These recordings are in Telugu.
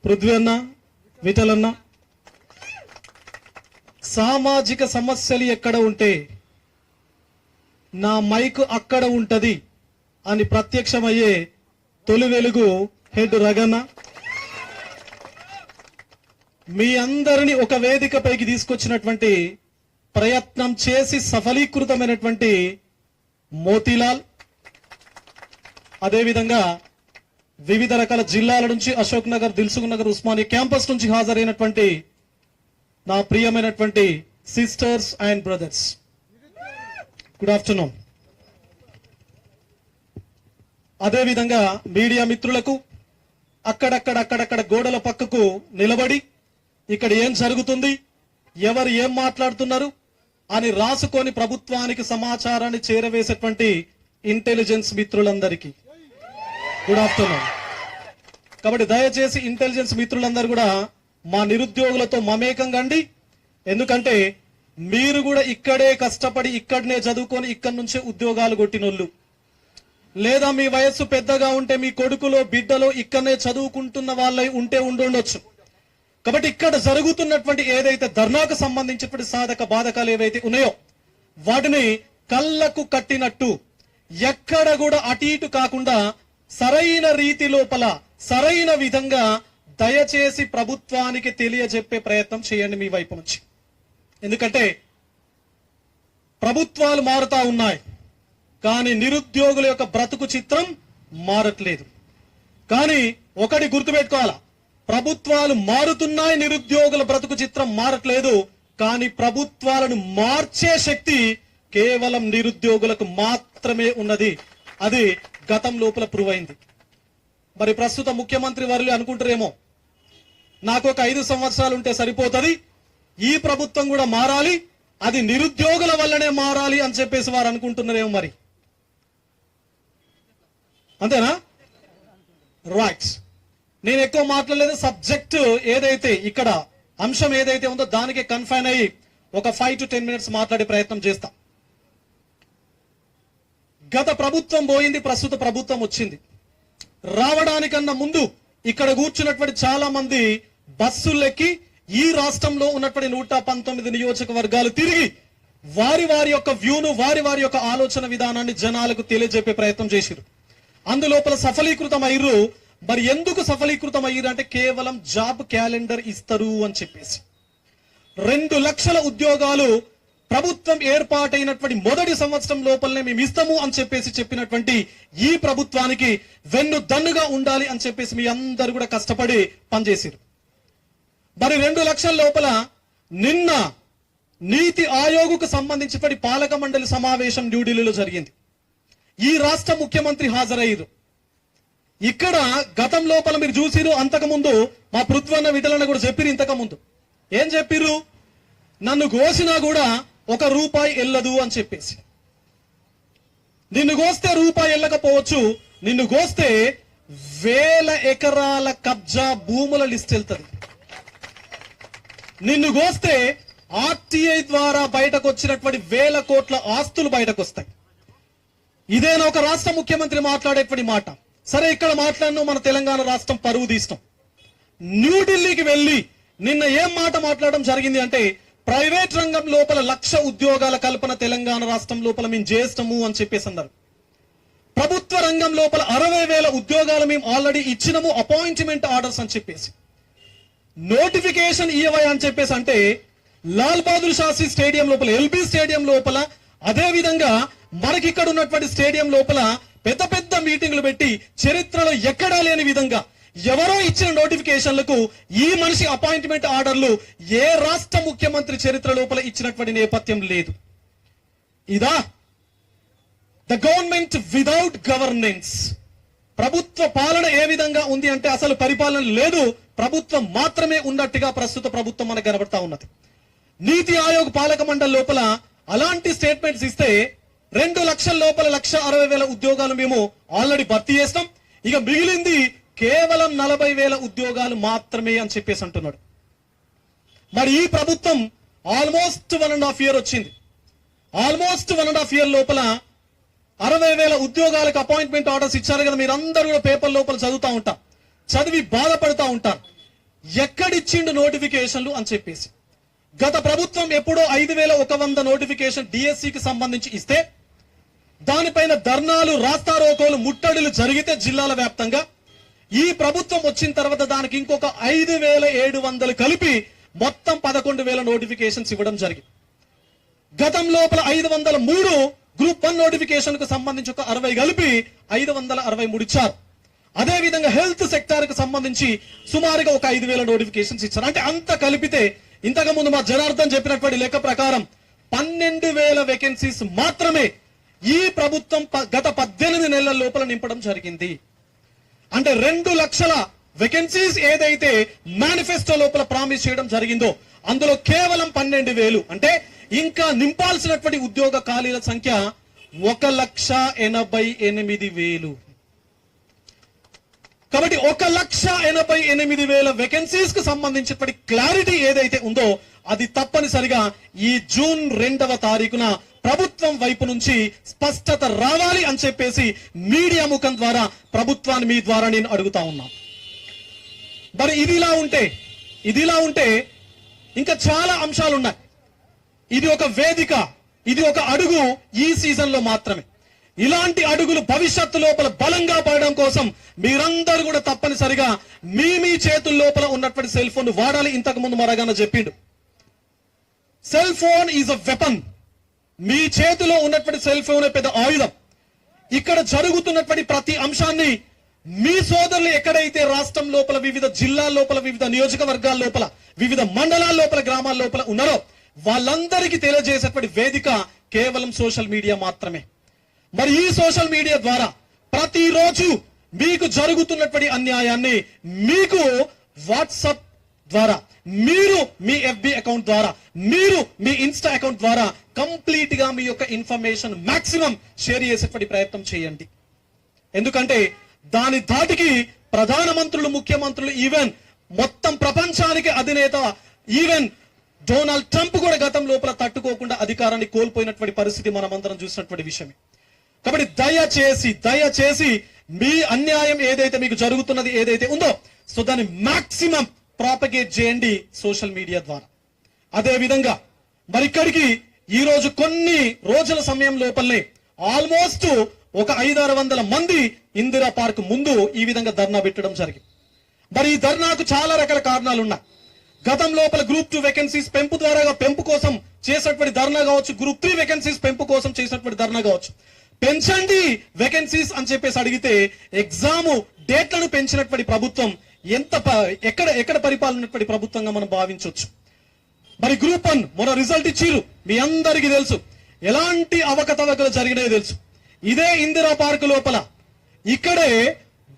పృథ్వీ అన్న, విఠలన్న, సామాజిక సమస్యలు ఎక్కడ ఉంటే నా మైక్ అక్కడ ఉంటది అని ప్రత్యక్షమయ్యే తొలి వెలుగు హెడ్ రగన్న. మీ అందరిని ఒక వేదికపైకి తీసుకొచ్చినటువంటి ప్రయత్నం చేసి సఫలీకృతమైనటువంటి మోతీలాల్, అదేవిధంగా వివిధ రకాల జిల్లాల నుంచి అశోక్ నగర్, దిల్సుఖ్ నగర్, ఉస్మానియా క్యాంపస్ నుంచి హాజరైనటువంటి నా ప్రియమైనటువంటి sisters and brothers, good afternoon. అదేవిధంగా మీడియా మిత్రులకు, అక్కడక్కడ గోడల పక్కకు నిలబడి ఇక్కడ ఏం జరుగుతుంది, ఎవరు ఏం మాట్లాడుతున్నారు అని రాసుకొని ప్రభుత్వానికి సమాచారాన్ని చేరవేసేటువంటి ఇంటెలిజెన్స్ మిత్రులందరికీ గుడ్ ఆఫ్టర్నూన్. కాబట్టి దయచేసి ఇంటెలిజెన్స్ మిత్రులందరూ కూడా మా నిరుద్యోగులతో మమేకంగా అండి. ఎందుకంటే మీరు కూడా ఇక్కడే కష్టపడి ఇక్కడనే చదువుకొని ఇక్కడి నుంచే ఉద్యోగాలు కొట్టినోళ్ళు, లేదా మీ వయస్సు పెద్దగా ఉంటే మీ కొడుకులో బిడ్డలో ఇక్కడనే చదువుకుంటున్న వాళ్ళై ఉంటే ఉండొచ్చు. కాబట్టి ఇక్కడ జరుగుతున్నటువంటి ఏదైతే ధర్నాకు సంబంధించినటువంటి సాధక బాధకాలు ఏవైతే ఉన్నాయో వాటిని కళ్ళకు కట్టినట్టు ఎక్కడ కూడా అటు ఇటు కాకుండా సరైన రీతి లోపల సరైన విధంగా దయచేసి ప్రభుత్వానికి తెలియజెప్పే ప్రయత్నం చేయండి మీ వైపు నుంచి. ఎందుకంటే ప్రభుత్వాలు మారుతా ఉన్నాయి, కానీ నిరుద్యోగుల యొక్క బ్రతుకు చిత్రం మారట్లేదు. కానీ ఒకటి గుర్తుపెట్టుకోవాలా, ప్రభుత్వాలు మారుతున్నాయి, నిరుద్యోగుల బ్రతుకు చిత్రం మారట్లేదు. కానీ ప్రభుత్వాలను మార్చే శక్తి కేవలం నిరుద్యోగులకు మాత్రమే ఉన్నది. అది గతం లోపల ప్రూవ్ అయింది. మరి ప్రస్తుత ముఖ్యమంత్రి వారు అనుకుంటారేమో, నాకు ఒక 5 సంవత్సరాలు ఉంటే సరిపోతుంది, ఈ ప్రభుత్వం కూడా మారాలి, అది నిరుద్యోగుల వల్లనే మారాలి అని చెప్పేసి వారు అనుకుంటున్నారేమో. మరి అంతేనా? రైట్. నేను ఎక్కువ మాట్లాడలేదు. సబ్జెక్ట్ ఏదైతే ఇక్కడ అంశం ఏదైతే ఉందో దానికి కన్ఫైన్ అయ్యి ఒక 5 to 10 minutes మాట్లాడే ప్రయత్నం చేస్తా. గత ప్రభుత్వం పోయింది, ప్రస్తుత ప్రభుత్వం వచ్చింది. రావడానికన్నా ముందు ఇక్కడ కూర్చున్నటువంటి చాలా మంది బస్సులెక్కి ఈ రాష్ట్రంలో ఉన్నటువంటి 119 నియోజకవర్గాలు తిరిగి వారి యొక్క వ్యూను, వారి యొక్క ఆలోచన విధానాన్ని జనాలకు తెలియజెప్పే ప్రయత్నం చేశారు. అందులోపల సఫలీకృతం అయ్యారు. మరి ఎందుకు సఫలీకృతం అయ్యారు అంటే కేవలం జాబ్ క్యాలెండర్ ఇస్తారు అని చెప్పేసి 2 లక్షల ఉద్యోగాలు ప్రభుత్వం ఏర్పాటైనటువంటి మొదటి సంవత్సరం లోపలనే మేము ఇస్తాము అని చెప్పేసి చెప్పినటువంటి ఈ ప్రభుత్వానికి వెన్ను దన్నుగా ఉండాలి అని చెప్పేసి మీ అందరూ కూడా కష్టపడి పనిచేశారు. మరి 2 లక్షల లోపల నిన్న నీతి ఆయోగ్కు సంబంధించినటువంటి పాలక మండలి సమావేశం న్యూఢిల్లీలో జరిగింది. ఈ రాష్ట్ర ముఖ్యమంత్రి హాజరయ్యారు. ఇక్కడ గతం లోపల మీరు చూసిరు, అంతకుముందు మా పృథ్వన్న, విఠలన్న కూడా చెప్పిరు. ఇంతకుముందు ఏం చెప్పిర్రు, నన్ను కోసినా కూడా ₹1 వెళ్ళదు అని చెప్పేసి. నిన్ను కోస్తే రూపాయి వెళ్ళకపోవచ్చు, నిన్ను కోస్తే 1000 ఎకరాల కబ్జా భూముల లిస్ట్ వెళ్తుంది. నిన్ను కోస్తే ఆర్టీఐ ద్వారా బయటకు వచ్చినటువంటి 1000 కోట్ల ఆస్తులు బయటకు వస్తాయి. ఇదేనా ఒక రాష్ట్ర ముఖ్యమంత్రి మాట్లాడేటువంటి మాట? సరే, ఇక్కడ మాట్లాడిన మన తెలంగాణ రాష్ట్రం పరువు తీస్తాం. న్యూఢిల్లీకి వెళ్లి నిన్న ఏం మాట మాట్లాడడం జరిగింది అంటే, ప్రైవేట్ రంగం లోపల 1,00,000 ఉద్యోగాల కల్పన తెలంగాణ రాష్ట్రం లోపల మేము చేస్తాము అని చెప్పేసి అన్నారు. ప్రభుత్వ రంగం లోపల 60,000 ఉద్యోగాలు మేము ఆల్రెడీ ఇచ్చినాము, అపాయింట్మెంట్ ఆర్డర్స్ అని చెప్పేసి. నోటిఫికేషన్ ఇవ్వయా అని చెప్పేసి అంటే లాల్ బహదూర్ శాస్త్రి స్టేడియం లోపల, ఎల్బీ స్టేడియం లోపల, అదే విధంగా మనకి ఇక్కడ ఉన్నటువంటి స్టేడియం లోపల పెద్ద మీటింగ్లు పెట్టి చరిత్రలో ఎక్కడా లేని విధంగా ఎవరో ఇచ్చిన నోటిఫికేషన్లకు ఈ మనిషి అపాయింట్మెంట్ ఆర్డర్లు ఏ రాష్ట్ర ముఖ్యమంత్రి చరిత్ర లోపల ఇచ్చినటువంటి నేపథ్యం లేదు. ఇదా ద గవర్నమెంట్ విదౌట్ గవర్నెన్స్? ప్రభుత్వ పాలన ఏ విధంగా ఉంది అంటే అసలు పరిపాలన లేదు, ప్రభుత్వం మాత్రమే ఉన్నట్టుగా ప్రస్తుత ప్రభుత్వం మనకు కనబడతా ఉన్నది. నీతి ఆయోగ్ పాలక మండలి లోపల అలాంటి స్టేట్మెంట్స్ ఇస్తే 2 లక్షల లోపల 1,60,000 ఉద్యోగాలు మేము ఆల్రెడీ భర్తీ చేస్తాం, ఇక మిగిలింది కేవలం 40,000 ఉద్యోగాలు మాత్రమే అని చెప్పేసి అంటున్నాడు. మరి ఈ ప్రభుత్వం ఆల్మోస్ట్ 1.5 year వచ్చింది. ఆల్మోస్ట్ 1.5 year లోపల 60,000 ఉద్యోగాలకు అపాయింట్మెంట్ ఆర్డర్స్ ఇచ్చారు కదా. మీరందరూ కూడా పేపర్ లోపల చదువుతా ఉంటారు, చదివి బాధపడుతూ ఉంటారు. ఎక్కడిచ్చిండు నోటిఫికేషన్లు అని చెప్పేసి. గత ప్రభుత్వం ఎప్పుడో 5100 నోటిఫికేషన్ డిఎస్సికి సంబంధించి ఇస్తే దానిపైన ధర్నాలు, రాస్తారోకోలు, ముట్టడులు జరిగితే జిల్లాల వ్యాప్తంగా ఈ ప్రభుత్వం వచ్చిన తర్వాత దానికి ఇంకొక 5700 కలిపి మొత్తం 11,000 నోటిఫికేషన్స్ ఇవ్వడం జరిగింది. గతం లోపల 503 గ్రూప్ 1 నోటిఫికేషన్ కు సంబంధించి ఒక 60 కలిపి 563 ఇచ్చారు. అదే విధంగా హెల్త్ సెక్టార్ కు సంబంధించి సుమారుగా ఒక 5,000 నోటిఫికేషన్స్ ఇచ్చారు. అంటే అంత కలిపితే ఇంతకు ముందు మా జనార్దన్ చెప్పినటువంటి లెక్క ప్రకారం 12,000 వేకెన్సీస్ మాత్రమే ఈ ప్రభుత్వం గత 18 నెలల లోపల నింపడం జరిగింది. అంటే 2 లక్షల వేకెన్సీస్ ఏదైతే మేనిఫెస్టో లోపల ప్రామిస్ చేయడం జరిగిందో అందులో కేవలం 12,000 అంటే ఇంకా నింపాల్సినటువంటి ఉద్యోగ ఖాళీల సంఖ్య 1,88,000. కాబట్టి 1,88,000 వేకెన్సీస్ కు సంబంధించినటువంటి క్లారిటీ ఏదైతే ఉందో అది తప్పనిసరిగా ఈ జూన్ 2వ తారీఖున ప్రభుత్వం వైపు నుంచి స్పష్టత రావాలి అని చెప్పేసి మీడియా ముఖం ద్వారా ప్రభుత్వాన్ని మీ ద్వారా నేను అడుగుతా ఉన్నా. మరి ఇదిలా ఉంటే ఇంకా చాలా అంశాలు ఉన్నాయి. ఇది ఒక వేదిక, ఇది ఒక అడుగు ఈ సీజన్ లో మాత్రమే. ఇలాంటి అడుగులు భవిష్యత్తు లోపల బలంగా పడడం కోసం మీరందరూ కూడా తప్పనిసరిగా మీ చేతుల లోపల ఉన్నటువంటి సెల్ ఫోన్ వాడాలి. ఇంతకు ముందు మరగాన చెప్పిండు, cell phone is a weapon. మీ చేతిలో ఉన్నటువంటి సెల్ ఫోన్ పెద్ద ఆయుధం. ఇక్కడ జరుగుతున్నటువంటి ప్రతి అంశాన్ని మీ సోదరులు ఎక్కడైతే రాష్ట్రం లోపల వివిధ జిల్లాల లోపల, వివిధ నియోజకవర్గాల లోపల, వివిధ మండలాల లోపల, గ్రామాల లోపల ఉన్నారో వాళ్ళందరికీ తెలియజేసేటువంటి వేదిక కేవలం సోషల్ మీడియా మాత్రమే. మరి ఈ సోషల్ మీడియా ద్వారా ప్రతిరోజు మీకు జరుగుతున్నటువంటి అన్యాయాన్ని మీకు వాట్సాప్ ద్వారా, మీరు మీ FB అకౌంట్ ద్వారా, మీరు మీ ఇన్స్టా అకౌంట్ ద్వారా కంప్లీట్ గా మీ యొక్క ఇన్ఫర్మేషన్ మాక్సిమం షేర్ చేసేటువంటి ప్రయత్నం చేయండి. ఎందుకంటే దాని ధాటికి ప్రధానమంత్రులు, ముఖ్యమంత్రులు, ఈవెన్ మొత్తం ప్రపంచానికి అధినేత ఈవెన్ డొనాల్డ్ ట్రంప్ కూడా గతం లోపల తట్టుకోకుండా అధికారాన్ని కోల్పోయినటువంటి పరిస్థితి మనమందరం చూసినటువంటి విషయమే. కాబట్టి దయచేసి మీ అన్యాయం ఏదైతే మీకు జరుగుతున్నది ఏదైతే ఉందో సో దాన్ని మాక్సిమం ప్రాపగేట్ చేయండి సోషల్ మీడియా ద్వారా. అదే విధంగా మరి ఇక్కడికి ఈ రోజు కొన్ని రోజుల సమయం లోపలనే ఆల్మోస్ట్ ఒక 500-600 మంది ఇందిరా పార్క్ ముందు ఈ విధంగా ధర్నా పెట్టడం జరిగింది. మరి ఈ ధర్నాకు చాలా రకాల కారణాలు ఉన్నాయి. గతం లోపల గ్రూప్ 2 వేకెన్సీస్ పెంపు కోసం చేసినటువంటి ధర్నా కావచ్చు, గ్రూప్ 3 వేకెన్సీస్ పెంపు కోసం చేసినటువంటి ధర్నా కావచ్చు. పెంచండి వేకెన్సీస్ అని చెప్పేసి అడిగితే ఎగ్జామ్ డేట్లను పెంచినటువంటి ప్రభుత్వం ఎక్కడ పరిపాలనటువంటి ప్రభుత్వంగా మనం భావించవచ్చు. మరి గ్రూప్ 1 మొన్న రిజల్ట్ ఇచ్చిరు, మీ అందరికీ తెలుసు ఎలాంటి అవకతవకలు జరిగినాయో తెలుసు. ఇదే ఇందిరా పార్క్ లోపల ఇక్కడే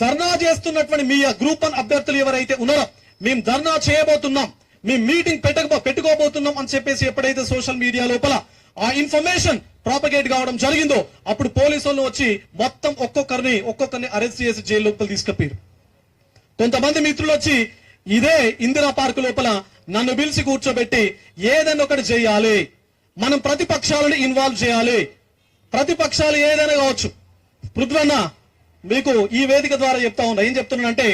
ధర్నా చేస్తున్నటువంటి మీ గ్రూప్ 1 అభ్యర్థులు ఎవరైతే ఉన్నారో మేము ధర్నా చేయబోతున్నాం, మేము మీటింగ్ పెట్టుకోబోతున్నాం అని చెప్పేసి ఎప్పుడైతే సోషల్ మీడియా లోపల ఆ ఇన్ఫర్మేషన్ ప్రాపగేట్ కావడం జరిగిందో అప్పుడు పోలీసులు వచ్చి మొత్తం ఒక్కొక్కరిని అరెస్ట్ చేసి జైలు లోపల తీసుకెళ్లారు. కొంతమంది మిత్రులు వచ్చి ఇదే ఇందిరా పార్క్ లోపల నన్ను పిలిచి కూర్చోబెట్టి ఏదైనా ఒకటి చేయాలి, మనం ప్రతిపక్షాలను ఇన్వాల్వ్ చేయాలి, ప్రతిపక్షాలు ఏదైనా కావచ్చు. పృథ్వన్న మీకు ఈ వేదిక ద్వారా చెప్తా ఉన్నా, ఏం చెప్తున్నానంటే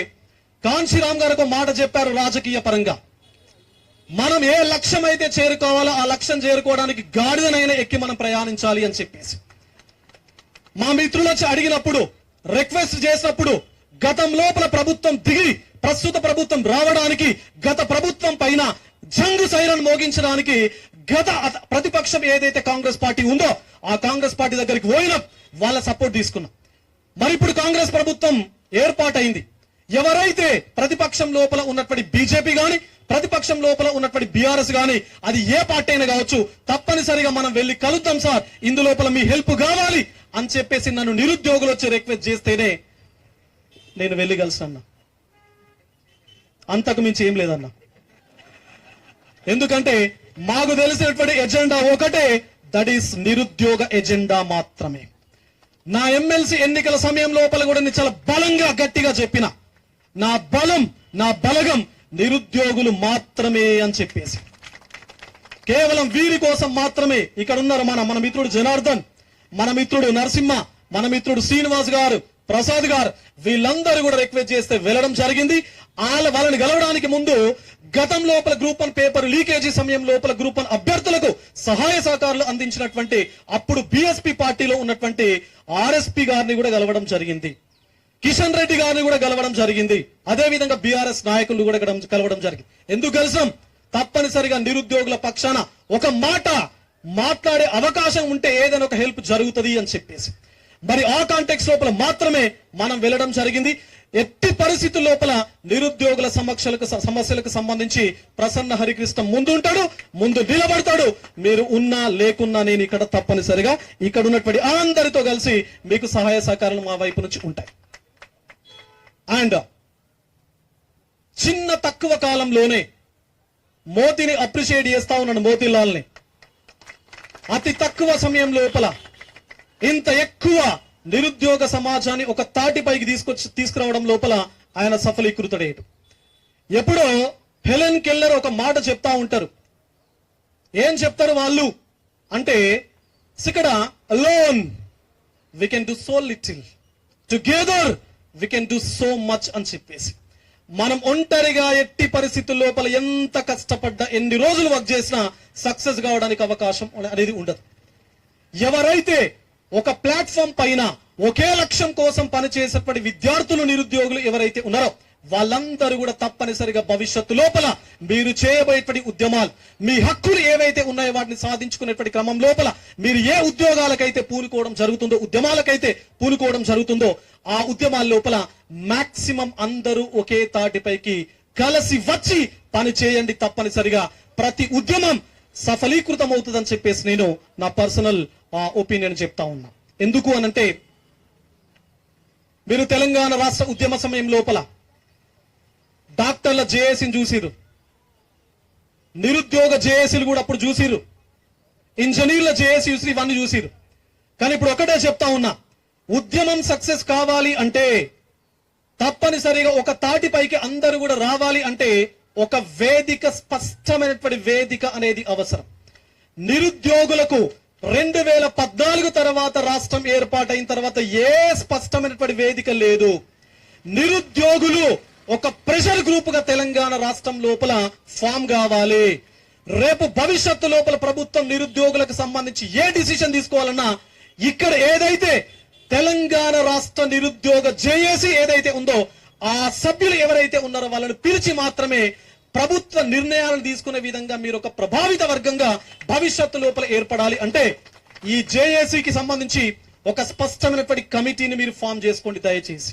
కాంశీరామ్ గారు ఒక మాట చెప్పారు. రాజకీయ పరంగా మనం ఏ లక్ష్యం అయితే చేరుకోవాలో ఆ లక్ష్యం చేరుకోవడానికి గాడిదనైనా ఎక్కి మనం ప్రయాణించాలి అని చెప్పేసి మా మిత్రులు వచ్చి అడిగినప్పుడు, రిక్వెస్ట్ చేసినప్పుడు గతం లోపల ప్రభుత్వం దిగి ప్రస్తుత ప్రభుత్వం రావడానికి, గత ప్రభుత్వం పైన జంగు సైరన్ మోగించడానికి గత ప్రతిపక్షం ఏదైతే కాంగ్రెస్ పార్టీ ఉందో ఆ కాంగ్రెస్ పార్టీ దగ్గరికి పోయినా వాళ్ళ సపోర్ట్ తీసుకున్నాం. మరి ఇప్పుడు కాంగ్రెస్ ప్రభుత్వం ఏర్పాటైంది. ఎవరైతే ప్రతిపక్షం లోపల ఉన్నటువంటి బీజేపీ గాని, ప్రతిపక్షం లోపల ఉన్నటువంటి బీఆర్ఎస్ గాని, అది ఏ పార్టీ అయినా కావచ్చు, తప్పనిసరిగా మనం వెళ్లి కలుద్దాం సార్, ఇందులోపల మీ హెల్ప్ కావాలి అని చెప్పేసి నన్ను నిరుద్యోగులు వచ్చి రిక్వెస్ట్ చేస్తేనే నేను వెళ్లి కలిసన్నా. అంతకు మించి ఏం లేదన్నా. ఎందుకంటే మాకు తెలిసినటువంటి ఎజెండా ఒకటే, దట్ ఈస్ నిరుద్యోగ ఎజెండా మాత్రమే. నా ఎమ్మెల్సీ ఎన్నికల సమయం లోపల కూడా నేను చాలా బలంగా గట్టిగా చెప్పిన, నా బలం, నా బలగం నిరుద్యోగులు మాత్రమే అని చెప్పేసి కేవలం వీరి కోసం మాత్రమే ఇక్కడ ఉన్నారు మన మిత్రుడు జనార్దన్, మన మిత్రుడు నరసింహ, మన మిత్రుడు శ్రీనివాస్ గారు, ప్రసాద్ గారు, వీళ్ళందరూ కూడా రిక్వెస్ట్ చేస్తే వెళ్ళడం జరిగింది. వాళ్ళని గెలవడానికి ముందు గతం లోపల గ్రూప్ 1 పేపర్ లీకేజీ సమయం లోపల గ్రూప్ 1 అభ్యర్థులకు సహాయ సహకారాలు అందించినటువంటి అప్పుడు బిఎస్పీ పార్టీలో ఉన్నటువంటి ఆర్ఎస్పీ గారిని కూడా గెలవడం జరిగింది. కిషన్ రెడ్డి గారిని కూడా గెలవడం జరిగింది. అదే విధంగా బీఆర్ఎస్ నాయకులు కూడా కలవడం జరిగింది. ఎందుకు కలిసాం? తప్పనిసరిగా నిరుద్యోగుల పక్షాన ఒక మాట మాట్లాడే అవకాశం ఉంటే ఏదైనా ఒక హెల్ప్ జరుగుతుంది అని చెప్పేసి, మరి ఆ కాంటెక్స్ లోపల మాత్రమే మనం వెళ్ళడం జరిగింది. ఎట్టి పరిస్థితుల లోపల నిరుద్యోగుల సమస్యలకు సంబంధించి ప్రసన్న హరికృష్ణ ముందుంటాడు, ముందు నిలబడతాడు. మీరు ఉన్నా లేకున్నా నేను ఇక్కడ తప్పనిసరిగా ఇక్కడ ఉన్నటువంటి అందరితో కలిసి మీకు సహాయ సహకారాలు మా వైపు నుంచి ఉంటాయి. అండ్ చిన్న తక్కువ కాలంలోనే మోతీని అప్రిషియేట్ చేస్తా ఉన్నాడు. మోతీలాల్ని అతి తక్కువ సమయం లోపల ఇంత ఎక్కువ నిరుద్యోగ సమాజాన్ని ఒక తాటిపైకి తీసుకురావడం లోపల ఆయన సఫలీకృతుడేడు. ఎప్పుడో హెలెన్ కెల్లర్ ఒక మాట చెప్తా ఉంటారు. ఏం చెప్తారు వాళ్ళు అంటే, ఇక్కడ alone we can do so little, together we can do so much అని చెప్పేసి, మనం ఒంటరిగా ఎట్టి పరిస్థితుల లోపల ఎంత కష్టపడ్డా ఎన్ని రోజులు వర్క్ చేసినా సక్సెస్ కావడానికి అవకాశం అనేది ఉండదు. ఎవరైతే ఒక ప్లాట్ఫామ్ పైన ఒకే లక్ష్యం కోసం పనిచేసేటువంటి విద్యార్థులు నిరుద్యోగులు ఎవరైతే ఉన్నారో వాళ్ళందరూ కూడా తప్పనిసరిగా భవిష్యత్తు లోపల మీరు చేయబోయేటువంటి ఉద్యమాలు, మీ హక్కులు ఏవైతే ఉన్నాయో వాటిని సాధించుకునేటువంటి క్రమం లోపల మీరు ఏ ఉద్యోగాలకైతే పూనుకోవడం జరుగుతుందో, ఉద్యమాలకైతే పూనుకోవడం జరుగుతుందో ఆ ఉద్యమాల లోపల మాక్సిమం అందరూ ఒకే తాటిపైకి కలిసి వచ్చి పని చేయండి. తప్పనిసరిగా ప్రతి ఉద్యమం సఫలీకృతం అవుతుందని చెప్పేసి నేను నా పర్సనల్ ఒపీనియన్ చెప్తా ఉన్నా. ఎందుకు అనంటే, మీరు తెలంగాణ రాష్ట్ర ఉద్యమ సమయం లోపల డాక్టర్ల జేఏసీని చూసిరు, నిరుద్యోగ జేఏసీలు కూడా అప్పుడు చూసిరు, ఇంజనీర్ల జేఏసీ ఇవన్నీ చూసిరు. కానీ ఇప్పుడు ఒకటే చెప్తా ఉన్నా, ఉద్యమం సక్సెస్ కావాలి అంటే తప్పనిసరిగా ఒక తాటిపైకి అందరూ కూడా రావాలి అంటే ఒక వేదిక, స్పష్టమైనటువంటి వేదిక అనేది అవసరం. నిరుద్యోగులకు 2014 తర్వాత రాష్ట్రం ఏర్పాటైన తర్వాత ఏ స్పష్టమైనటువంటి వేదిక లేదు. నిరుద్యోగులు ఒక ప్రెషర్ గ్రూప్ గా తెలంగాణ రాష్ట్రం లోపల ఫామ్ కావాలి. రేపు భవిష్యత్తు లోపల ప్రభుత్వం నిరుద్యోగులకు సంబంధించి ఏ డిసిషన్ తీసుకోవాలన్నా ఇక్కడ ఏదైతే తెలంగాణ రాష్ట్ర నిరుద్యోగ జేఏసీ ఏదైతే ఉందో ఆ సభ్యులు ఎవరైతే ఉన్నారో వాళ్ళని పిలిచి మాత్రమే ప్రభుత్వ నిర్ణయాలను తీసుకునే విధంగా మీరు ఒక ప్రభావిత వర్గంగా భవిష్యత్తు లోపల ఏర్పడాలి. అంటే ఈ జేఏసీకి సంబంధించి ఒక స్పష్టమైనటువంటి కమిటీని మీరు ఫామ్ చేసుకోండి దయచేసి.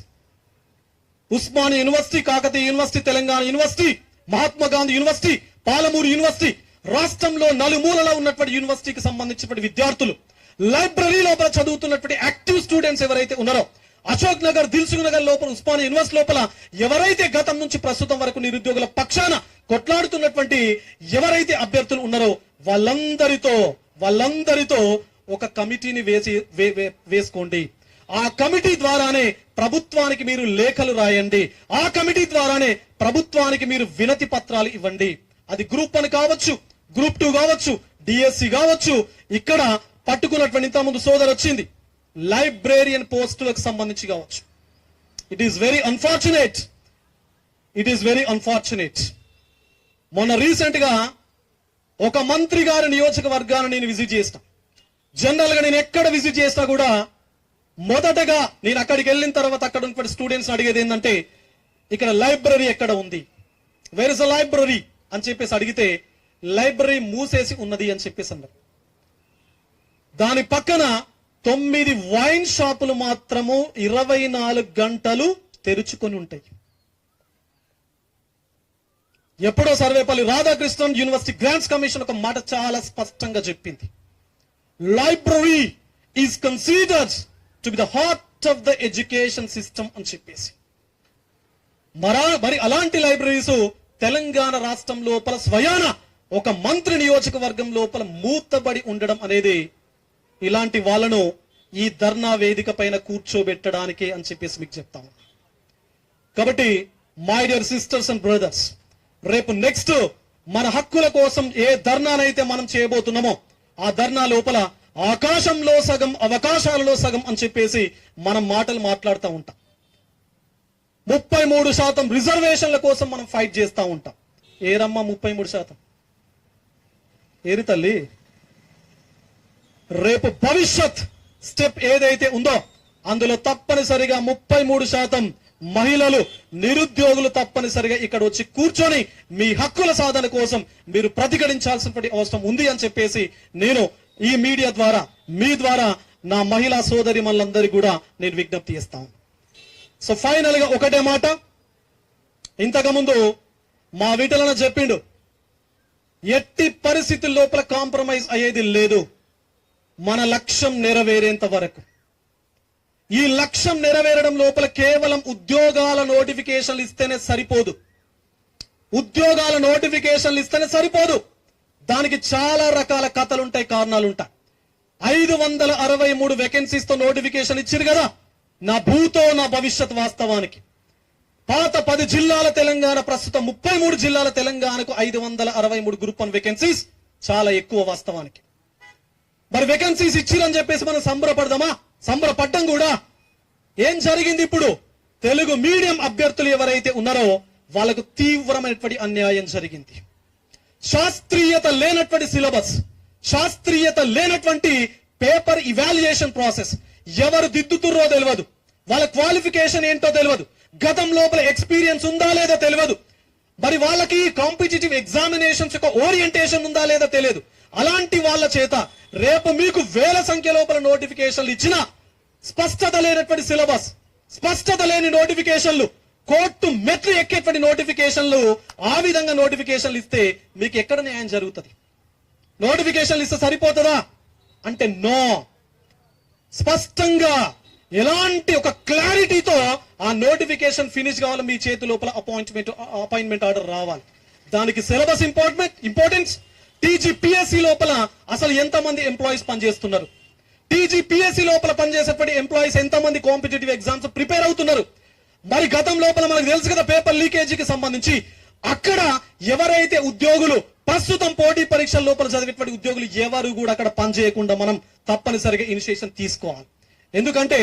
Osmania university, Kakatiya university, Telangana university, Mahatma Gandhi university, Palamuru university, రాష్ట్రంలో నలుమూలలో ఉన్నటువంటి యూనివర్సిటీకి సంబంధించినటువంటి విద్యార్థులు, లైబ్రరీ లోపల చదువుతున్నటువంటి యాక్టివ్ స్టూడెంట్స్ ఎవరైతే ఉన్నారో, అశోక్ నగర్, దిల్సుఖ్ నగర్ లోపల, ఉస్మానియా యూనివర్సిటీ లోపల ఎవరైతే గతం నుంచి ప్రస్తుతం వరకు నిరుద్యోగుల పక్షాన కొట్లాడుతున్నటువంటి ఎవరైతే అభ్యర్థులు ఉన్నారో వాళ్ళందరితో ఒక కమిటీని వేసుకోండి. ఆ కమిటీ ద్వారానే ప్రభుత్వానికి మీరు లేఖలు రాయండి. ఆ కమిటీ ద్వారానే ప్రభుత్వానికి మీరు వినతి పత్రాలు ఇవ్వండి. అది గ్రూప్ 1 కావచ్చు, గ్రూప్ 2 కావచ్చు, డిఎస్సి కావచ్చు. ఇక్కడ పట్టుకున్నటువంటి ఇంతకుముందు సోదరు వచ్చింది లైబ్రేరియన్ పోస్టులకు సంబంధించి కావచ్చు. It is very unfortunate. మొన్న రీసెంట్ గా ఒక మంత్రి గారి నియోజకవర్గాన్ని నేను విజిట్ చేస్తా. జనరల్ గా నేను ఎక్కడ విజిట్ చేసినా కూడా మొదటగా నేను అక్కడికి వెళ్ళిన తర్వాత అక్కడ ఉన్నటువంటి స్టూడెంట్స్ అడిగేది ఏంటంటే, ఇక్కడ లైబ్రరీ ఎక్కడ ఉంది, వేర్ ఇస్ అ లైబ్రరీ అని చెప్పేసి అడిగితే లైబ్రరీ మూసేసి ఉన్నది అని చెప్పేసి అన్నారు. దాని పక్కన 9 వైన్ షాపులు మాత్రము 24 గంటలు తెరుచుకొని ఉంటాయి. ఎప్పుడో Sarvepalli Radhakrishnan university grants commission ఒక మాట చాలా స్పష్టంగా చెప్పింది, library is considered to be the heart of the education system అని చెప్పేసి. మరి అలాంటి లైబ్రరీస్ తెలంగాణ రాష్ట్రం లోపల స్వయాన ఒక మంత్రి నియోజకవర్గం లోపల మూతబడి ఉండడం అనేది ఇలాంటి వాళ్ళను ఈ ధర్నా వేదిక పైన కూర్చోబెట్టడానికి అని చెప్పేసి మీకు చెప్తాము. కాబట్టి my dear sisters and brothers, రేపు నెక్స్ట్ మన హక్కుల కోసం ఏ ధర్నానైతే మనం చేయబోతున్నామో ఆ ధర్నా లోపల ఆకాశంలో సగం అవకాశాలలో సగం అని చెప్పేసి మనం మాటలు మాట్లాడుతూ ఉంటాం. 33% రిజర్వేషన్ల కోసం మనం ఫైట్ చేస్తా ఉంటాం. ఏరమ్మా 33%? ఏరి తల్లి. రేపు భవిష్యత్ స్టెప్ ఏదైతే ఉందో అందులో తప్పనిసరిగా 33% మహిళలు, నిరుద్యోగులు తప్పనిసరిగా ఇక్కడ వచ్చి కూర్చొని మీ హక్కుల సాధన కోసం మీరు ప్రతిఘటించాల్సినటువంటి అవసరం ఉంది అని చెప్పేసి నేను ఈ మీడియా ద్వారా, మీ ద్వారా నా మహిళా సోదరి మనందరికీ కూడా నేను విజ్ఞప్తి చేస్తాను. సో ఫైనల్ గా ఒకటే మాట, ఇంతకుముందు మా విటలన చెప్పిండు, ఎట్టి పరిస్థితుల లోపల కాంప్రమైజ్ అయ్యేది లేదు మన లక్ష్యం నెరవేరేంత వరకు. ఈ లక్ష్యం నెరవేరడం లోపల కేవలం ఉద్యోగాల నోటిఫికేషన్లు ఇస్తేనే సరిపోదు. ఉద్యోగాల నోటిఫికేషన్లు ఇస్తేనే సరిపోదు. దానికి చాలా రకాల కథలుంటాయి, కారణాలుంటాయి. 563 వేకెన్సీస్ తో నోటిఫికేషన్ ఇచ్చారు కదా, నా భూతో నా భవిష్యత్. వాస్తవానికి పాత 10 జిల్లాల తెలంగాణ, ప్రస్తుతం 33 జిల్లాల తెలంగాణకు 563 గ్రూప్ 1 వేకెన్సీస్ చాలా ఎక్కువ వాస్తవానికి. మరి వేకెన్సీస్ ఇచ్చిరని చెప్పేసి మనం సంబరపడదామా? సంబరపడ్డం కూడా. ఏం జరిగింది ఇప్పుడు? తెలుగు మీడియం అభ్యర్థులు ఎవరైతే ఉన్నారో వాళ్ళకు తీవ్రమైనటువంటి అన్యాయం జరిగింది. శాస్త్రీయత లేనటువంటి సిలబస్, శాస్త్రీయత లేనటువంటి పేపర్ ఇవాల్యుయేషన్ ప్రాసెస్. ఎవరు దిద్దుతుర్రో తెలియదు, వాళ్ళ క్వాలిఫికేషన్ ఏంటో తెలియదు, గతం లోపల ఎక్స్పీరియన్స్ ఉందా లేదా తెలియదు, మరి వాళ్ళకి కాంపిటేటివ్ ఎగ్జామినేషన్స్ యొక్క ఓరియంటేషన్ ఉందా లేదా తెలియదు. అలాంటి వాళ్ళ చేత రేపు మీకు వేల సంఖ్య లోపల నోటిఫికేషన్లు ఇచ్చిన స్పష్టత లేనటువంటి సిలబస్, స్పష్టత లేని నోటిఫికేషన్లు, కోర్టు మెట్లు ఎక్కేటువంటి నోటిఫికేషన్లు, ఆ విధంగా నోటిఫికేషన్లు ఇస్తే మీకు ఎక్కడ న్యాయం జరుగుతుంది? నోటిఫికేషన్లు ఇస్తే సరిపోతుందా అంటే నో. స్పష్టంగా ఎలాంటి ఒక క్లారిటీతో ఆ నోటిఫికేషన్ ఫినిష్ కావాలి, మీ చేతి లోపల అపాయింట్మెంట్ ఆర్డర్ రావాలి. దానికి సిలబస్ ఇంపార్టెన్స్. టీజీపీఎస్సీ లోపల అసలు ఎంతమంది ఎంప్లాయీస్ పనిచేస్తున్నారు, టీజీపీఎస్సీ లోపల పనిచేసేటువంటి ఎంప్లాయీస్ ఎంతమంది కాంపిటేటివ్ ఎగ్జామ్స్ ప్రిపేర్ అవుతున్నారు. మరి గతం లోపల మనకు తెలుసు కదా, పేపర్ లీకేజీకి సంబంధించి అక్కడ ఎవరైతే ఉద్యోగులు ప్రస్తుతం పోటీ పరీక్షల లోపల చదివేటువంటి ఉద్యోగులు ఎవరు కూడా అక్కడ పనిచేయకుండా మనం తప్పనిసరిగా ఇనిషియేషన్ తీసుకోవాలి. ఎందుకంటే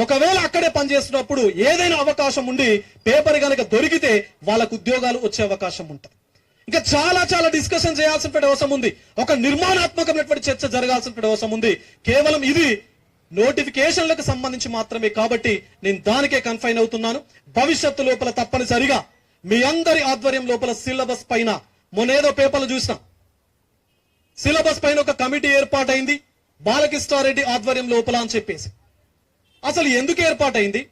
ఒకవేళ అక్కడే పనిచేస్తున్నప్పుడు ఏదైనా అవకాశం ఉండి పేపర్ కనుక దొరికితే వాళ్ళకు ఉద్యోగాలు వచ్చే అవకాశం ఉంటుంది. ఇంకా చాలా చాలా డిస్కషన్ చేయాల్సిన అవసరం ఉంది, ఒక నిర్మాణాత్మకమైనటువంటి చర్చ జరగాల్సిన అవసరం ఉంది. కేవలం ఇది నోటిఫికేషన్లకు సంబంధించి మాత్రమే కాబట్టి నేను దానికే కన్ఫైన్ అవుతున్నాను. భవిష్యత్తు లోపల తప్పనిసరిగా మీ అందరి ఆధ్వర్యం లోపల సిలబస్ పైన, మొన్నేదో పేపర్లు చూసినా, సిలబస్ పైన ఒక కమిటీ ఏర్పాటైంది బాలకృష్ణారెడ్డి ఆధ్వర్యం లోపల అని చెప్పేసి. అసలు ఎందుకు ఏర్పాటైంది,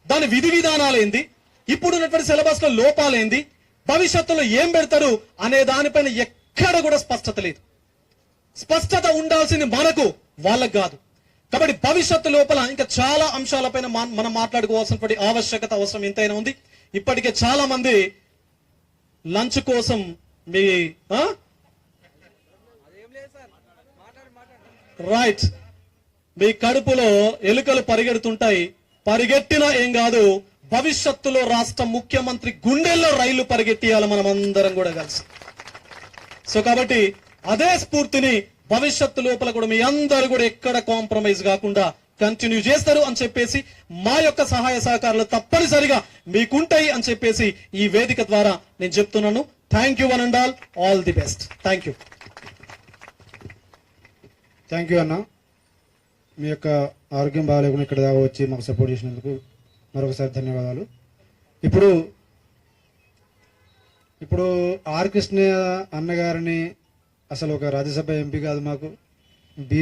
దాని విధి విధానాలేంది, ఇప్పుడున్నటువంటి సిలబస్ లో లోపాలేంది, భవిష్యత్తులో ఏం పెడతారు అనే దానిపైన ఎక్కడ కూడా స్పష్టత లేదు. స్పష్టత ఉండాల్సింది మనకు, వాళ్ళకు కాదు. కాబట్టి భవిష్యత్తు లోపల ఇంకా చాలా అంశాలపైన మనం మాట్లాడుకోవాల్సినటువంటి ఆవశ్యకత, అవసరం ఎంతైనా ఉంది. ఇప్పటికే చాలా మంది లంచ్ కోసం మీ రైట్, మీ కడుపులో ఎలుకలు పరిగెడుతుంటాయి, పరిగెట్టినా ఏం కాదు. భవిష్యత్తులో రాష్ట్ర ముఖ్యమంత్రి గుండెల్లో రైళ్లు పరిగెట్టియాలి మనం అందరం కూడా కలిసి. సో కాబట్టి అదే స్ఫూర్తిని భవిష్యత్తు లోపల కూడా మీ అందరూ కూడా ఎక్కడ కాంప్రమైజ్ కాకుండా కంటిన్యూ చేస్తారు అని చెప్పేసి మా యొక్క సహాయ సహకారాలు తప్పనిసరిగా మీకుంటాయి అని చెప్పేసి ఈ వేదిక ద్వారా నేను చెప్తున్నాను. Thank you one and all the best. Thank you. Thank you అన్న. మీ యొక్క ఆరోగ్యం బాగాలేకుండా ఇక్కడ దాకా వచ్చి మాకు సపోర్ట్ చేసినందుకు మరొకసారి ధన్యవాదాలు. ఇప్పుడు ఆర్ కృష్ణ అన్నగారిని అసలు ఒక రాజ్యసభ ఎంపీ కాదు, మాకు బీసీ